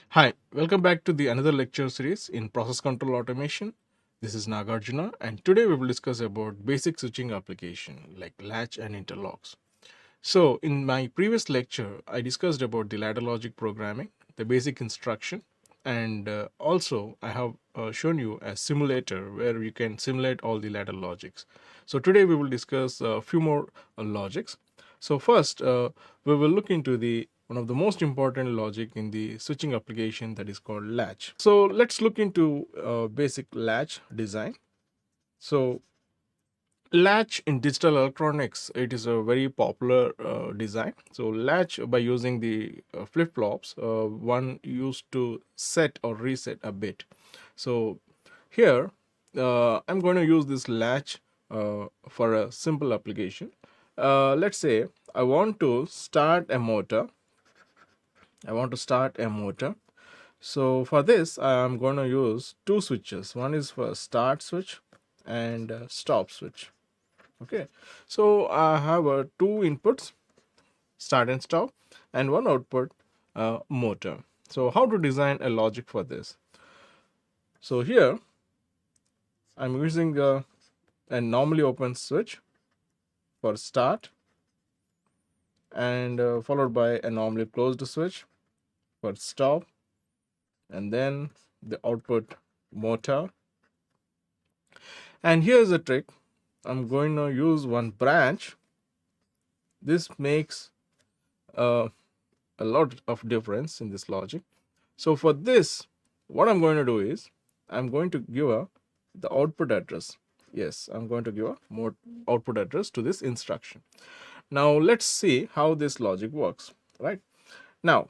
Hi, welcome back to the another lecture series in process control automation. This is Nagarjuna, and today we will discuss about basic switching application like latch and interlocks. So in my previous lecture, I discussed about the ladder logic programming, the basic instruction, and also I have shown you a simulator where you can simulate all the ladder logics. So today we will discuss a few more logics. So first, we will look into the one of the most important logic in the switching application, that is called latch. So let's look into basic latch design. So latch in digital electronics, it is a very popular design. So latch, by using the flip-flops, one used to set or reset a bit. So here I'm going to use this latch for a simple application. Let's say I want to start a motor. So for this I'm going to use two switches. One is for start switch and stop switch. Okay, so I have two inputs, start and stop, and one output, motor. So how to design a logic for this? So here I'm using a normally open switch for start, and followed by a normally closed switch for stop, and then the output motor. And here's a trick. I'm going to use one branch. This makes a lot of difference in this logic. So for this, what I'm going to do is I'm going to give the output address. Yes, I'm going to give a more output address to this instruction. Now let's see how this logic works. Right now,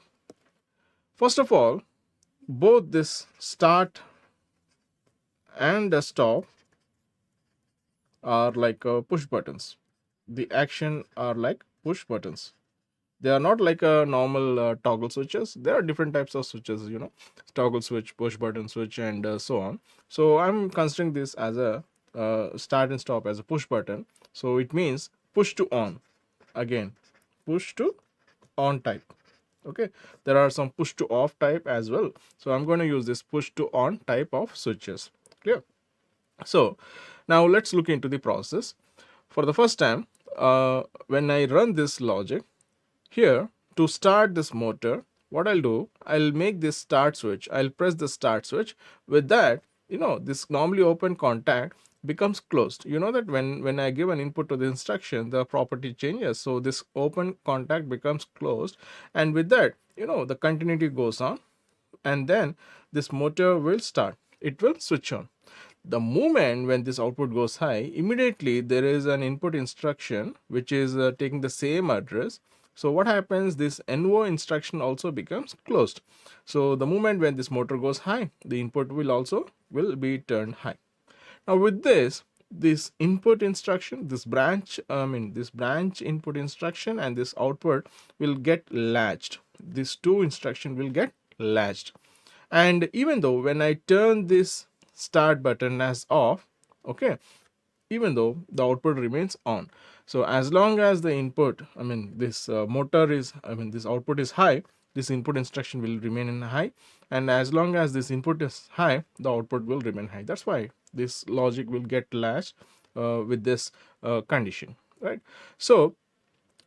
first of all, both this start and the stop are like push buttons. The action are like push buttons. They are not like a normal toggle switches. There are different types of switches, toggle switch, push button switch, and so on. So I'm considering this as a start and stop as a push button. So it means push to on. Again, push to on type. Okay, there are some push to off type as well. So I'm going to use this push to on type of switches. Clear? So now let's look into the process. For the first time, when I run this logic, here to start this motor, what I'll do, I'll make this start switch. I'll press the start switch. With that, this normally open contact becomes closed. You know that when I give an input to the instruction, the property changes. So this open contact becomes closed, and with that, the continuity goes on, and then this motor will start. It will switch on. The moment when this output goes high, immediately there is an input instruction which is taking the same address. So what happens, this NO instruction also becomes closed. So the moment when this motor goes high, the input will be turned high. Now with this input instruction, this branch input instruction and this output will get latched. These two instruction will get latched. And even though when I turn this start button as off, okay, even though the output remains on. So as long as the input, this this output is high, this input instruction will remain in high, and as long as this input is high, the output will remain high. That's why this logic will get latched with this condition, right? So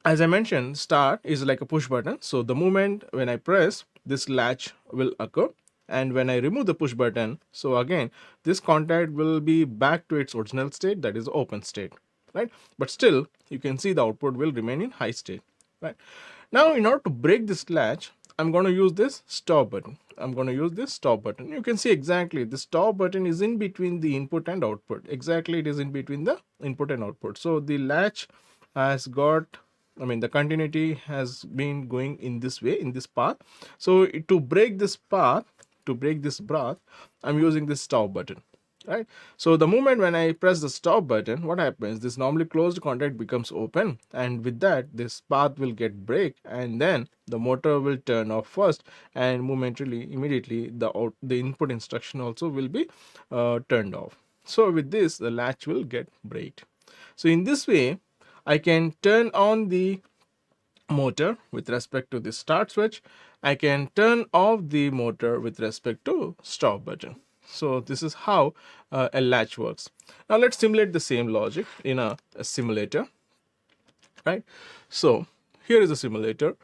as I mentioned, start is like a push button. So the moment when I press, this latch will occur, and when I remove the push button, so again this contact will be back to its original state, that is open state, right? But still you can see the output will remain in high state, right? Now in order to break this latch, I'm going to use this stop button. You can see exactly the stop button is in between the input and output. Exactly, it is in between the input and output. So the latch has got, the continuity has been going in this way, in this path. So to break this path, I'm using this stop button, right? So the moment when I press the stop button, what happens, this normally closed contact becomes open, and with that this path will get break, and then the motor will turn off first, and immediately the input instruction also will be turned off. So with this, the latch will get breaked. So in this way, I can turn on the motor with respect to the start switch. I can turn off the motor with respect to stop button. So this is how a latch works. Now let's simulate the same logic in a simulator, right? So here is a simulator.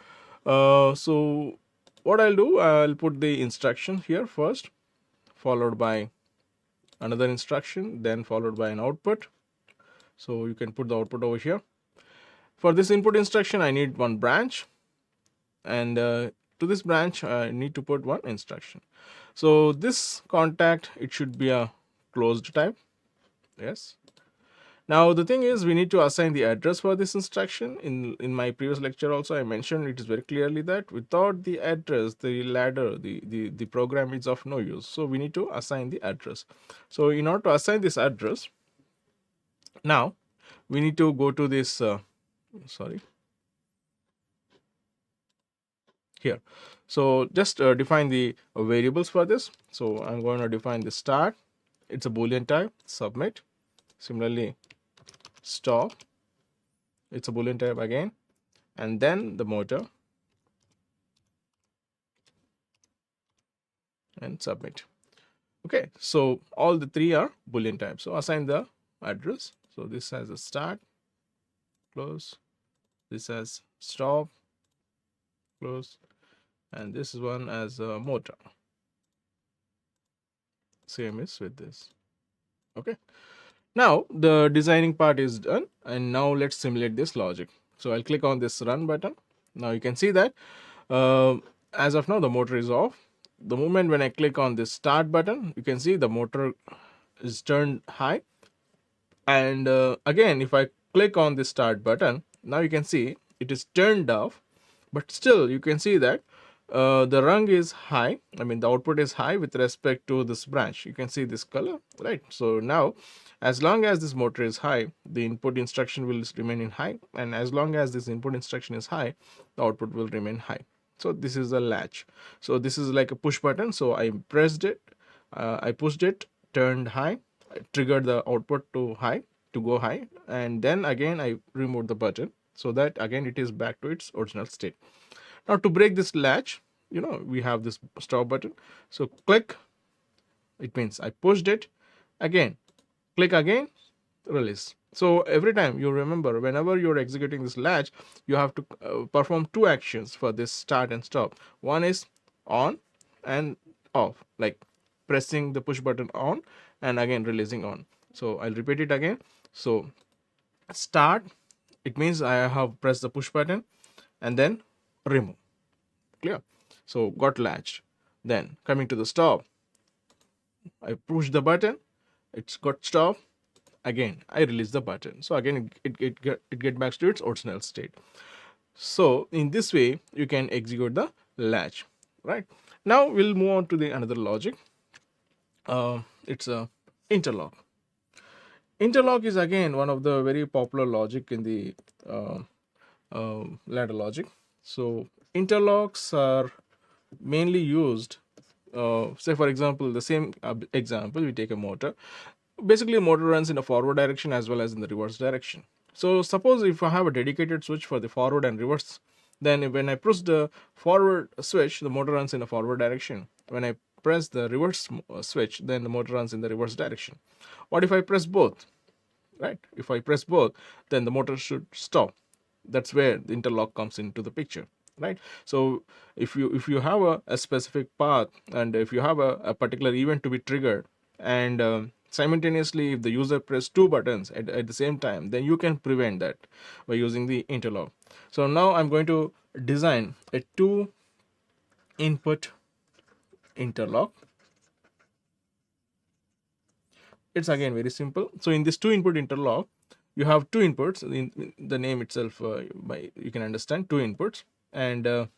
So what I'll do, I'll put the instruction here first, followed by another instruction, then followed by an output. So you can put the output over here. For this input instruction, I need one branch, and to this branch I need to put one instruction. So this contact, it should be a closed type. Yes. Now the thing is, we need to assign the address for this instruction. In my previous lecture also I mentioned it is very clearly that without the address, the ladder, the program is of no use. So we need to assign the address. So in order to assign this address, now we need to go to this here. So just define the variables for this. So I'm going to define the start, it's a boolean type, submit. Similarly, stop, it's a boolean type again, and then the motor, and submit. Okay, so all the three are boolean types. So assign the address. So this has a start, close, this has stop, close, and this is one as a motor. Same is with this. Okay, now the designing part is done, and now let's simulate this logic. So I'll click on this run button. Now you can see that as of now the motor is off. The moment when I click on this start button, you can see the motor is turned high, and again if I click on the start button, now you can see it is turned off, but still you can see that the rung is high. I mean the output is high with respect to this branch. You can see this color, right? So now as long as this motor is high, the input instruction will remain in high, and as long as this input instruction is high, the output will remain high. So this is a latch. So this is like a push button. So I pressed it, I pushed it, turned high, triggered the output to high, to go high, and then again I removed the button so that again it is back to its original state. Now to break this latch, we have this stop button. So click, it means I pushed it, again click again, release. So every time you remember, whenever you're executing this latch, you have to perform two actions for this start and stop. One is on and off, like pressing the push button on and again releasing on. So I'll repeat it again. So start, it means I have pressed the push button, and then remove. Clear? So got latched. Then coming to the stop, I push the button, it's got stop, again I release the button. So again it get back to its original state. So in this way you can execute the latch, right? Now we'll move on to the another logic. It's a interlock. Interlock is again one of the very popular logic in the ladder logic. So interlocks are mainly used, say for example, the same example, we take a motor. Basically a motor runs in a forward direction as well as in the reverse direction. So suppose if I have a dedicated switch for the forward and reverse, then when I push the forward switch, the motor runs in a forward direction. When I press the reverse switch, then the motor runs in the reverse direction. What if I press both? Right? If I press both, then the motor should stop. That's where the interlock comes into the picture, right? So if you have a specific path, and if you have a particular event to be triggered, and simultaneously if the user press two buttons at the same time, then you can prevent that by using the interlock. So now I'm going to design a two input interlock. It's again very simple. So in this two input interlock, you have two inputs. In the name itself, you can understand two inputs and two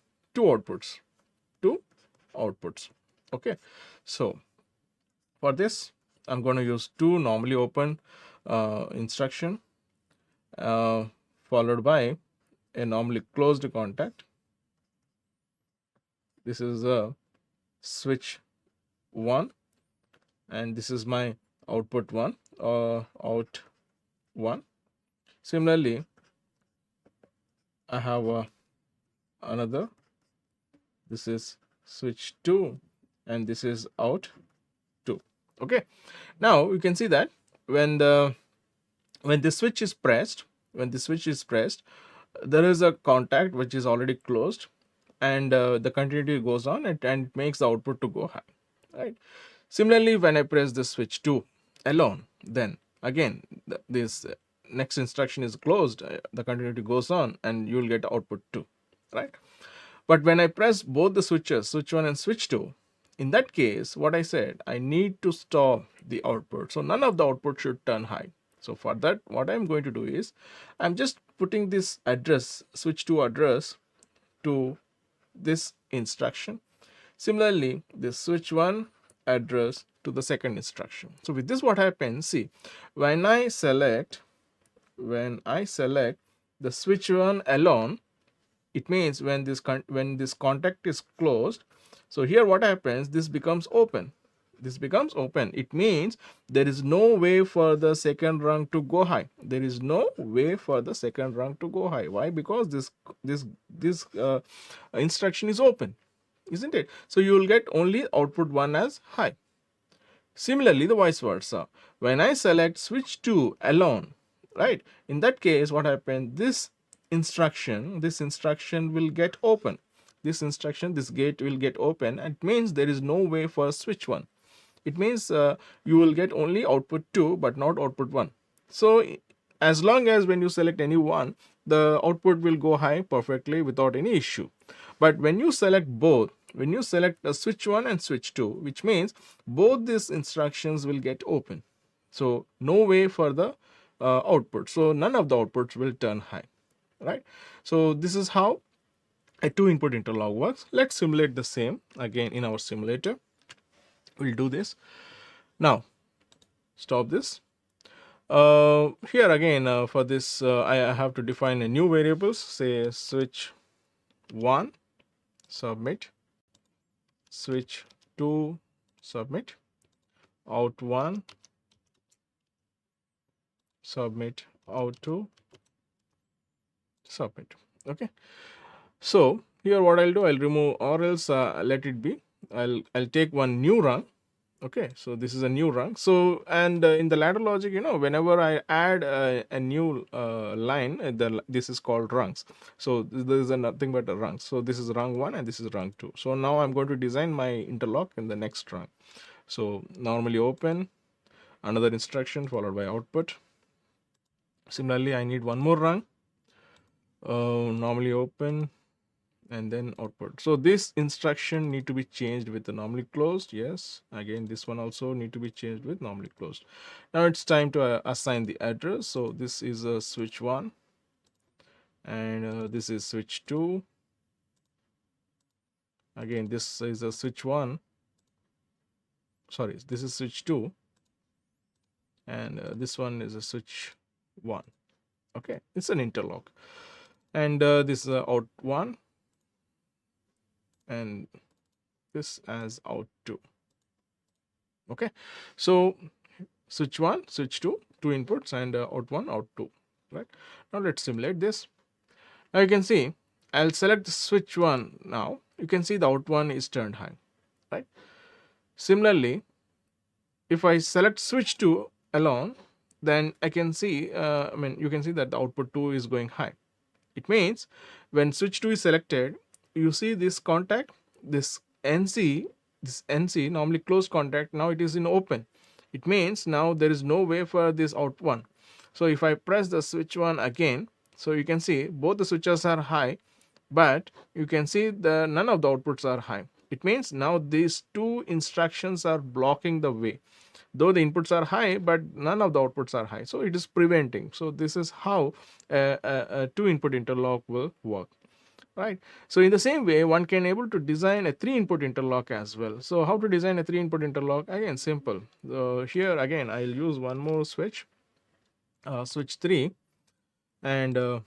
outputs. Okay, so for this I'm going to use two normally open instruction followed by a normally closed contact. This is a switch 1, and this is my output 1 or out 1. Similarly, I have another. This is switch 2 and this is out 2. Okay, now you can see that when the switch is pressed, there is a contact which is already closed, and the continuity goes on, and it makes the output to go high, right? Similarly, when I press the switch 2 alone, then again this next instruction is closed, the continuity goes on, and you will get output 2, right? But when I press both the switches, switch 1 and switch 2, in that case, what I said, I need to stop the output. So none of the output should turn high. So for that, what I'm going to do is, I'm just putting this address, switch 2 address, to this instruction. Similarly, this switch 1 address to the second instruction. So with this, what happens, see, when I select the switch 1 alone, it means when this contact is closed. So here what happens, this becomes open. It means there is no way for the second rung to go high. Why? Because this instruction is open, isn't it? So you will get only output 1 as high. Similarly, the vice versa, when I select switch 2 alone, right, in that case what happens, this instruction will get open. This gate will get open, and it means there is no way for switch 1. It means you will get only output 2 but not output 1. So as long as when you select any one, the output will go high perfectly without any issue. But when you select both, when you select a switch 1 and switch 2, which means both these instructions will get open, so no way for the output, so none of the outputs will turn high, right? So this is how a 2-input interlock works. Let's simulate the same again in our simulator. We'll do this now. Stop this. Here again, for this I have to define a new variables, say switch 1 submit, switch 2 submit, out 1 submit, out 2 submit. Okay, so here what I'll do, I'll remove, or else let it be, I'll take one new rung. Okay, so this is a new rung. So, and in the ladder logic, whenever I add a new line, this is called rungs. So this is nothing but a rung. So this is rung 1 and this is rung 2. So now I'm going to design my interlock in the next rung. So normally open, another instruction followed by output. Similarly, I need one more rung, normally open, and then output. So this instruction need to be changed with the normally closed. Yes, again this one also need to be changed with normally closed. Now it's time to assign the address. So this is a switch 1 and this is switch 2. Again this is a switch 1, sorry, this is switch 2, and this one is a switch 1. Okay, it's an interlock, and this is out 1 and this as out 2. Okay, so switch 1, switch 2, 2 inputs, and out 1, out 2, right? Now let's simulate this. Now you can see, I'll select the switch 1 now. You can see the out 1 is turned high, right? Similarly, if I select switch 2 alone, then I can see, you can see that the output 2 is going high. It means when switch 2 is selected, you see this contact, this NC normally closed contact, now it is in open. It means now there is no way for this out 1. So if I press the switch 1 again, so you can see both the switches are high, but you can see none of the outputs are high. It means now these two instructions are blocking the way, though the inputs are high but none of the outputs are high, so it is preventing. So this is how a 2-input interlock will work, right? So in the same way, one can able to design a 3-input interlock as well. So how to design a 3-input interlock? Again, simple. Here again I'll use one more switch, switch 3 and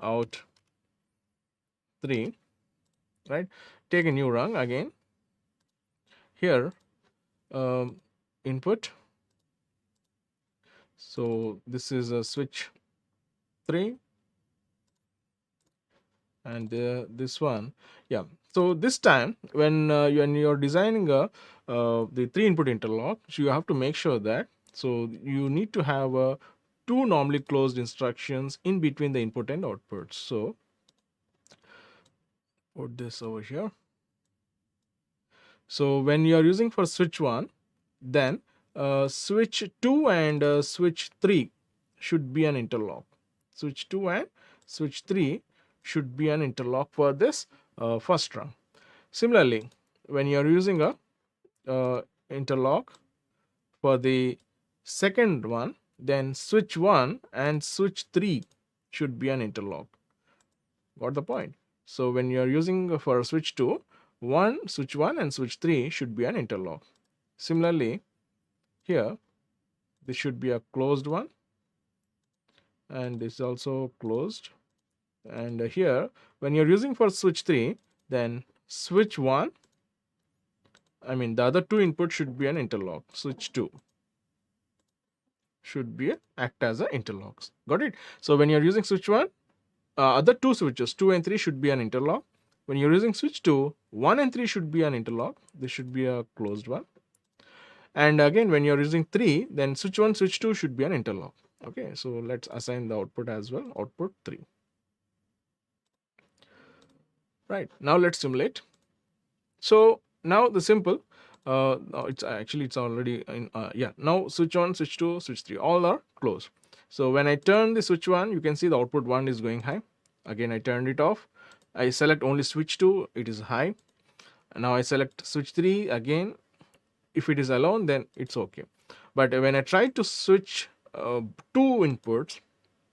out 3, right? Take a new rung again. Here input, so this is a switch 3 and this one. Yeah, so this time when you're designing the 3-input interlock, so you have to make sure that, so you need to have two normally closed instructions in between the input and outputs. So put this over here. So when you are using for switch 1, then switch 2 and switch 3 should be an interlock. Switch 2 and switch 3 should be an interlock for this first run. Similarly, when you are using a interlock for the second one, then switch 1 and switch 3 should be an interlock. Got the point? So when you are using for switch 2, switch 1 and switch 3 should be an interlock. Similarly, here this should be a closed one, and this is also closed. And here when you're using for switch 3, then switch 1, I mean the other two inputs should be an interlock. Switch 2 should be act as a interlocks. Got it? So when you're using switch 1, other two switches 2 and 3 should be an interlock. When you're using switch 2, 1 and 3 should be an interlock. This should be a closed one. And again when you're using 3, then switch 1 switch 2 should be an interlock. Okay, so let's assign the output as well, output 3. Right, now let's simulate. So now the simple it's already in yeah, now switch 1 switch 2 switch 3 all are closed. So when I turn the switch 1, you can see the output 1 is going high. Again I turned it off. I select only switch 2, it is high. Now I select switch 3, again if it is alone then it's okay. But when I try to switch two inputs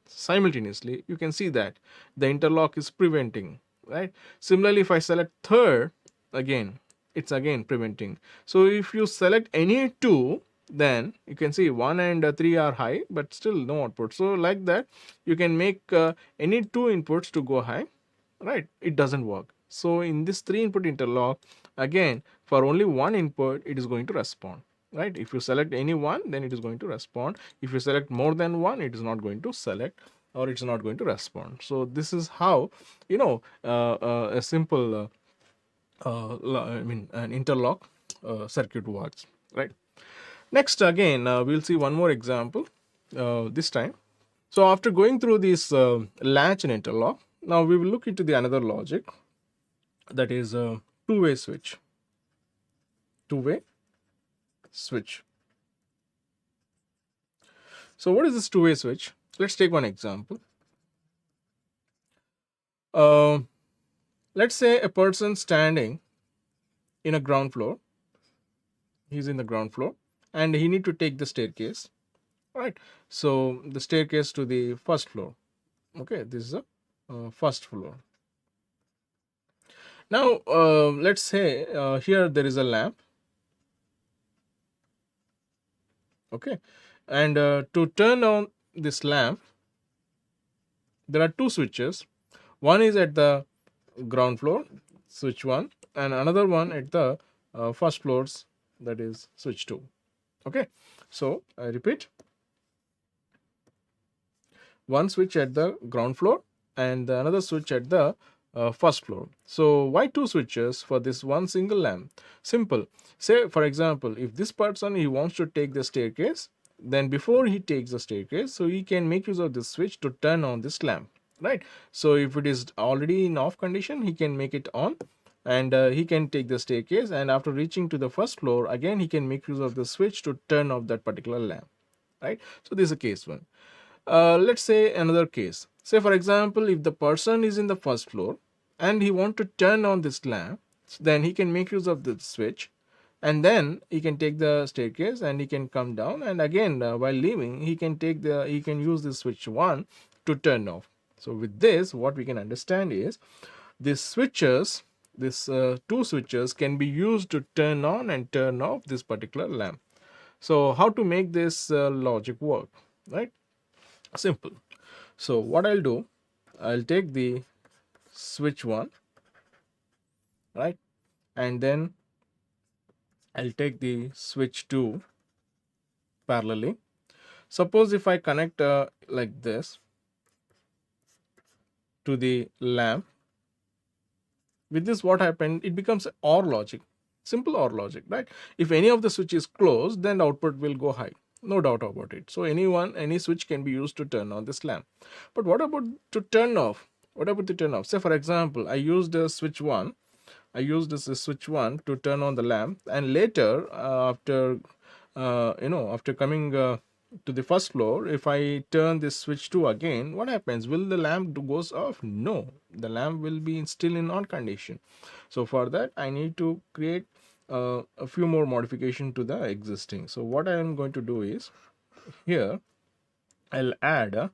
simultaneously, you can see that the interlock is preventing, right? Similarly, if I select third, again it's again preventing. So if you select any two, then you can see 1 and 3 are high but still no output. So like that you can make any two inputs to go high, right? It doesn't work. So in this 3-input interlock, again for only one input it is going to respond, right? If you select any one, then it is going to respond. If you select more than one, it is not going to select, or it's not going to respond. So this is how, you know, a simple an interlock circuit works, right? Next, again we'll see one more example this time. So after going through this latch and interlock, now we will look into the another logic, that is a two-way switch. Two-way switch. So what is this two-way switch? Let's take one example. Let's say a person standing in a ground floor. He's in the ground floor and he need to take the staircase, right? So the staircase to the first floor. Okay, this is a first floor. Now let's say here there is a lamp. Okay, and to turn on this lamp, there are two switches. One is at the ground floor, switch 1, and another one at the first floors, that is switch 2. Okay, so I repeat, one switch at the ground floor and another switch at the first floor. So why two switches for this one single lamp? Simple. Say for example, if this person he wants to take the staircase, then before he takes the staircase, so he can make use of this switch to turn on this lamp, right? So if it is already in off condition, he can make it on, and he can take the staircase, and after reaching to the first floor, again he can make use of the switch to turn off that particular lamp, right? So this is a case one. Let's say another case. Say for example, if the person is in the first floor and he want to turn on this lamp, then he can make use of the switch, and then he can take the staircase and he can come down, and again while leaving he can use the switch 1 to turn off. So with this, what we can understand is these switches, this two switches can be used to turn on and turn off this particular lamp. So how to make this logic work, right? Simple. So what I'll do, I'll take the switch 1, right, and then I'll take the switch 2 parallelly. Suppose if I connect like this to the lamp, With this, what happened? It becomes OR logic, simple OR logic, right? If any of the switch is closed, then the output will go high, no doubt about it. So any switch can be used to turn on this lamp. But what about to turn off? What about to turn off? Say for example, I used a switch 1. I used this switch 1 to turn on the lamp, and later after coming to the first floor, if I turn this switch 2 again, what happens? Will the lamp goes off? No, the lamp will be still in on condition. So for that, I need to create a few more modification to the existing. So what I am going to do is, here I'll add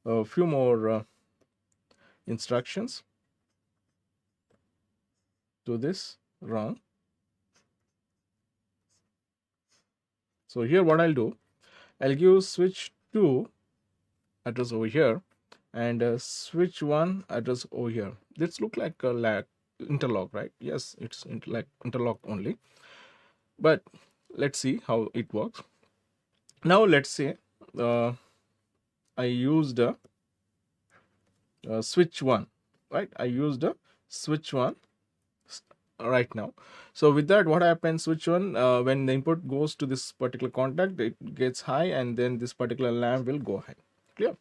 a few more instructions to this run. So here what I'll do, I'll give switch 2 address over here and switch 1 address over here. This look like a interlock, right? Yes, it's like interlock only, but let's see how it works. Now let's say I used a switch 1, right? I used a switch 1 right now. So with that, what happens? Switch 1, when the input goes to this particular contact, it gets high, and then this particular lamp will go high. Clear?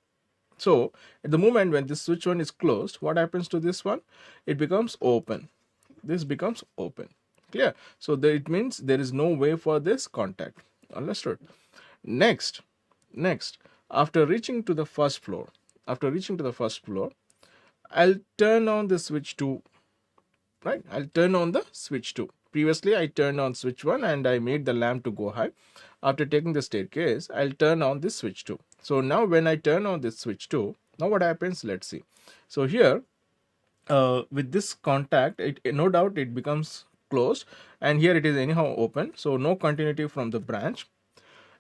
So at the moment when this switch 1 is closed, what happens to this one? It becomes open. This becomes open. Clear? So it means there is no way for this contact. Understood? Next, after reaching to the first floor, I'll turn on the switch 2. Right? I'll turn on the switch 2. Previously, I turned on switch 1 and I made the lamp to go high. After taking the staircase, I'll turn on this switch 2. So now when I turn on this switch 2, now what happens? Let's see. So here, with this contact, no doubt it becomes closed, and here it is anyhow open. So no continuity from the branch.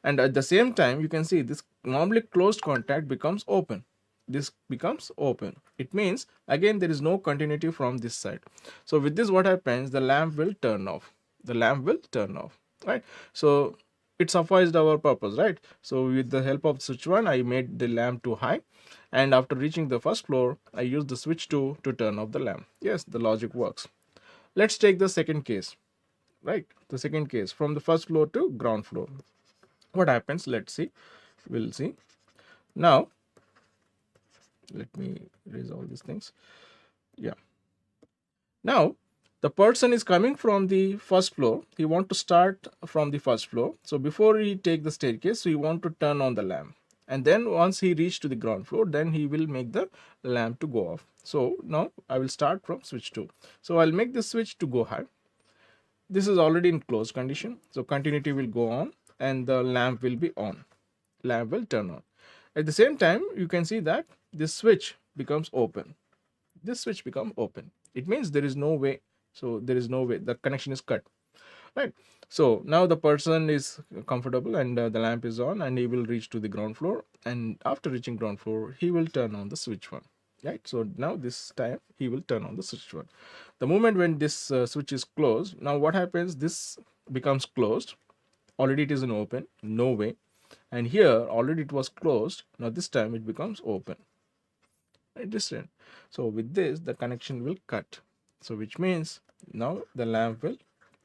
And at the same time, you can see this normally closed contact becomes open. This becomes open. It means again there is no continuity from this side. So with this, what happens? The lamp will turn off. Right? So it sufficed our purpose, right? So with the help of switch 1, I made the lamp to high, and after reaching the first floor, I used the switch 2 to turn off the lamp. Yes, the logic works. Let's take the second case, right? The second case, from the first floor to ground floor. What happens? Let's see. We'll see. Now let me erase all these things. Yeah. Now the person is coming from the first floor. He want to start from the first floor. So before he take the staircase, he want to turn on the lamp, and then once he reach to the ground floor, then he will make the lamp to go off. So now I will start from switch 2. So I'll make the switch to go high. This is already in closed condition, so continuity will go on and the lamp will be on. Lamp will turn on. At the same time, you can see that this switch becomes open. This switch becomes open. It means there is no way. So there is no way. The connection is cut. Right. So now the person is comfortable, and the lamp is on, and he will reach to the ground floor. And after reaching ground floor, he will turn on the switch 1. Right. So now this time he will turn on the switch 1. The moment when this switch is closed, now what happens? This becomes closed. Already it is in open. No way. And here already it was closed. Now this time it becomes open. Right. So with this, the connection will cut. So which means now the lamp will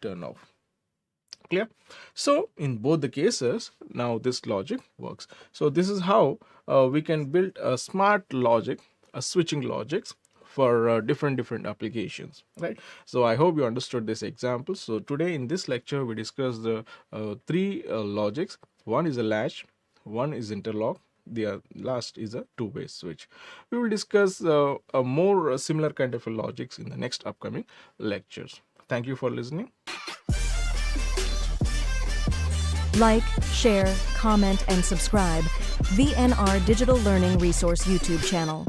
turn off. Clear? So in both the cases, now this logic works. So this is how we can build a smart logic, a switching logics for different applications, right? So I hope you understood this example. So today in this lecture, we discussed the 3 logics. One is a latch, one is interlock, the last is a two-way switch. We will discuss a more similar kind of logics in the next upcoming lectures. Thank you for listening. Like, share, comment, and subscribe VNR Digital Learning Resource YouTube channel.